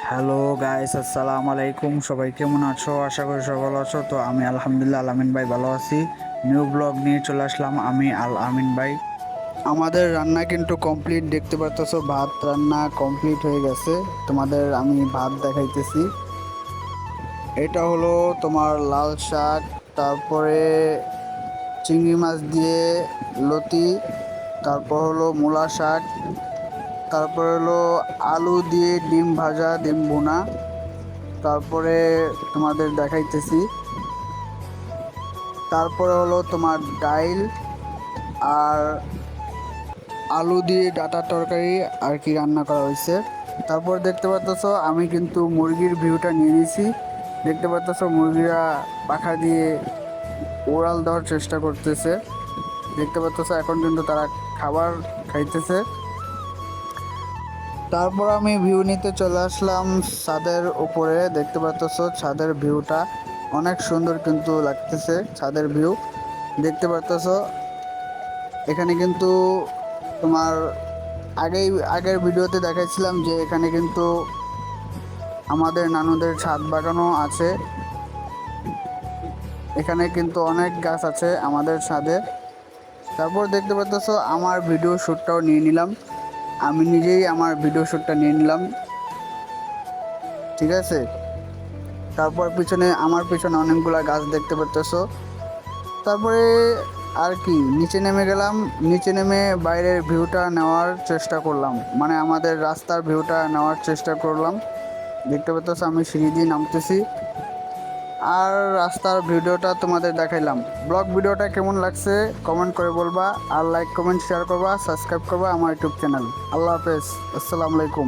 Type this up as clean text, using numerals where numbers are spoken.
Hello guys, আসসালামু আলাইকুম। সবাই কেমন আছো? আশা করি সবাই ভালো আছো। তো আমি আলহামদুলিল্লাহ আমিন ভাই ভালো আছি। নিউ ব্লগ নিয়ে চলে আসলাম আমি আমিন ভাই। আমাদের রান্না কিন্তু কমপ্লিট, দেখতে পারতেছো ভাত রান্না কমপ্লিট হয়ে গেছে। তোমাদের আমি ভাত দেখাইতেছি। এটা হলো তোমার লাল শাক, তারপরে চিংড়ি মাছ দিয়ে লতি, তারপর হলো মূলা শাক, তারপর হলো আলু দিয়ে ডিম ভাজা, ডিম ভুনা, তারপরে তোমাদের দেখাইতেছি। তারপরে হলো তোমার ডাইল আর আলু দিয়ে ডাঁটার তরকারি আর কি রান্না করা হয়েছে। তারপর দেখতে পাচ্ছ আমি কিন্তু মুরগির ভিউটা নিয়ে নিয়েছি। দেখতে পাচ্ছ মুরগিরা পাখা দিয়ে ওড়াল দেওয়ার চেষ্টা করতেছে। দেখতে পাচ্ছ এখন কিন্তু তারা খাবার খাইতেছে। তারপর আমি ভিউ নিতে চলে আসলাম ছাদের উপরে। দেখতে পাচ্ছ ছাদের ভিউটা অনেক সুন্দর কিন্তু লাগতেছে। ছাদের ভিউ দেখতে পাচ্ছ। এখানে কিন্তু তোমার আগের ভিডিওতে দেখাইছিলাম যে এখানে কিন্তু আমাদের নানুদের ছাদ বাগানও আছে। এখানে কিন্তু অনেক গাছ আছে আমাদের ছাদে। তারপর দেখতে পাচ্ছ আমার ভিডিও শ্যুটটাও নিয়ে নিলাম। আমি নিজেই আমার ভিডিও শ্যুটটা নিয়ে নিলাম, ঠিক আছে। তারপর আমার পিছনে অনেকগুলা গাছ দেখতে পারতেছো। তারপরে আর কি নিচে নেমে গেলাম। নিচে নেমে বাইরের ভিউটা নেওয়ার চেষ্টা করলাম, মানে আমাদের রাস্তার ভিউটা নেওয়ার চেষ্টা করলাম। দেখতে পাচ্ছ আমি সিঁড়ি দিয়ে নামতেছি আর রাস্তার ভিডিওটা তোমাদের দেখাইলাম। ব্লগ ভিডিওটা কেমন লাগছে কমেন্ট করে বলবা, আর লাইক কমেন্ট শেয়ার করবা, সাবস্ক্রাইব করবা আমার ইউটিউব চ্যানেল। আল্লাহ হাফেজ, আসসালামু আলাইকুম।